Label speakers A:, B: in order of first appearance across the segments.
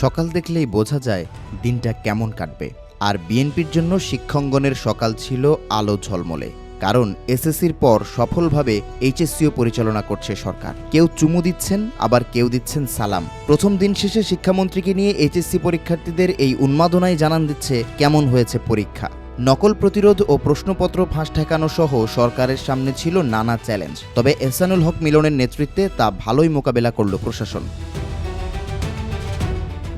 A: সকাল দেখলেই বোঝা যায় দিনটা কেমন কাটবে। আর বিএনপির জন্য শিক্ষাঙ্গনের সকাল ছিল আলো ঝলমলে। কারণ এসএসসির পর সফলভাবে এইচএসসিও পরিচালনা করছে সরকার। কেউ চুমু দিচ্ছেন, আবার কেউ দিচ্ছেন সালাম। প্রথম দিন শেষে শিক্ষামন্ত্রীকে নিয়ে এইচএসসি পরীক্ষার্থীদের এই উন্মাদনায় জানান দিচ্ছে কেমন হয়েছে পরীক্ষা। নকল প্রতিরোধ ও প্রশ্নপত্র ফাঁস ঠেকানো সহ সরকারের সামনে ছিল নানা চ্যালেঞ্জ। তবে এহসানুল হক মিলনের নেতৃত্বে তা ভালোই মোকাবেলা করল প্রশাসন।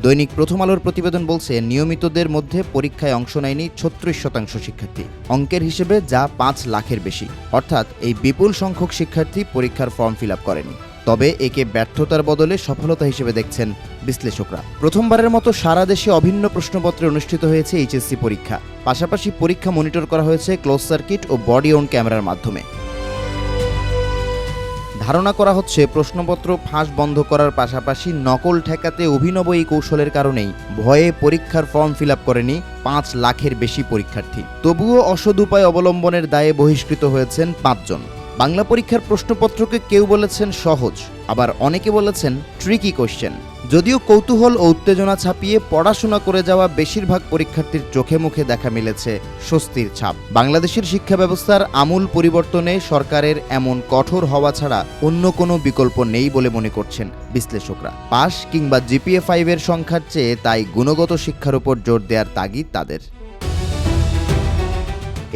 A: দৈনিক প্রথম আলোর প্রতিবেদন বলছে, নিয়মিতদের মধ্যে পরীক্ষায় অংশ নেয়নি 36% শিক্ষার্থী। অঙ্কের হিসেবে যা 5 লাখের বেশি। অর্থাৎ এই বিপুল সংখ্যক শিক্ষার্থী পরীক্ষার ফর্ম ফিল আপ করেনি। তবে একে ব্যর্থতার বদলে সফলতা হিসেবে দেখছেন বিশ্লেষকরা। প্রথমবারের মতো সারা দেশে অভিন্ন প্রশ্নপত্রে অনুষ্ঠিত হয়েছে এইচএসসি পরীক্ষা। পাশাপাশি পরীক্ষা মনিটর করা হয়েছে ক্লোজ সার্কিট ও বডি অন ক্যামেরার মাধ্যমে। ধারণা করা হচ্ছে প্রশ্নপত্র ফাঁস বন্ধ করার পাশাপাশি নকল ঠেকাতে অভিনব এই কৌশলের কারণেই ভয়ে পরীক্ষার ফর্ম ফিল আপ করেনি 5 লাখের বেশি পরীক্ষার্থী। তবুও অসৎ উপায় অবলম্বনের দায়ে বহিষ্কৃত হয়েছেন 5 জন। বাংলা পরীক্ষার প্রশ্নপত্রকে কেউ বলেছেন সহজ, আবার অনেকে বলেছেন ট্রিকি কোশ্চেন। যদিও কৌতূহল ও উত্তেজনা ছাপিয়ে পড়াশোনা করে যাওয়া বেশিরভাগ পরীক্ষার্থীর চোখে মুখে দেখা মিলেছে স্বস্তির ছাপ। বাংলাদেশের শিক্ষা ব্যবস্থার আমূল পরিবর্তনে সরকারের এমন কঠোর হওয়া ছাড়া অন্য কোনো বিকল্প নেই বলে মনে করছেন বিশ্লেষকরা। পাস কিংবা জিপিএ 5 এর সংখ্যার চেয়ে তাই গুণগত শিক্ষার উপর জোর দেওয়ার তাগিদ তাদের।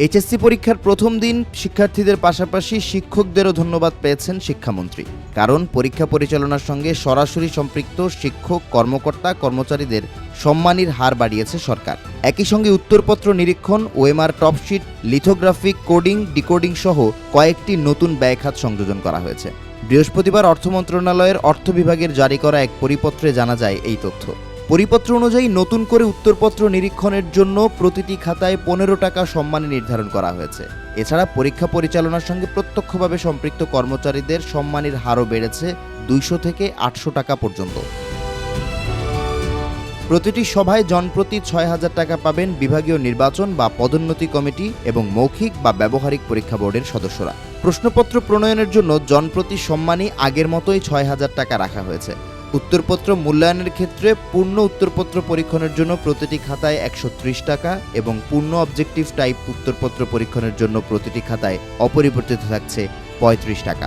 A: এইচএসসি পরীক্ষার প্রথম দিন শিক্ষার্থীদের পাশাপাশি শিক্ষকদেরও ধন্যবাদ পেয়েছেন শিক্ষামন্ত্রী। কারণ পরীক্ষা পরিচালনার সঙ্গে সরাসরি সম্পৃক্ত শিক্ষক, কর্মকর্তা, কর্মচারীদের সম্মানীর হার বাড়িয়েছে সরকার। একই সঙ্গে উত্তরপত্র নিরীক্ষণ, OMR top sheet, lithography, coding, decoding সহ কয়েকটি নতুন ব্যয় খাত সংযোজন করা হয়েছে। বৃহস্পতিবার অর্থ মন্ত্রণালয়ের অর্থ বিভাগের জারি করা এক পরিপত্রে জানা যায় এই তথ্য। পরিপত্র অনুযায়ী নতুন করে উত্তরপত্র নিরীক্ষণের জন্য প্রতিটি খাতায় 15 টাকা সম্মানী নির্ধারণ করা হয়েছে। এছাড়া পরীক্ষা পরিচালনার সঙ্গে প্রত্যক্ষভাবে সম্পৃক্ত কর্মচারীদের সম্মানীর হারও বেড়েছে 200 থেকে 800 টাকা পর্যন্ত। প্রতিটি সভায় জনপ্রতি 6,000 টাকা পাবেন বিভাগীয় নির্বাচন বা পদোন্নতি কমিটি এবং মৌখিক বা ব্যবহারিক পরীক্ষা বোর্ডের সদস্যরা। প্রশ্নপত্র প্রণয়নের জন্য জনপ্রতি সম্মানী আগের মতোই 6,000 টাকা রাখা হয়েছে। উত্তরপত্র মূল্যায়নের ক্ষেত্রে পূর্ণ উত্তরপত্র পরীক্ষণের জন্য প্রতিটি খাতায় 130 টাকা এবং পূর্ণ অবজেক্টিভ টাইপ উত্তরপত্র পরীক্ষণের জন্য প্রতিটি খাতায় অপরিবর্তিত থাকছে 35 টাকা।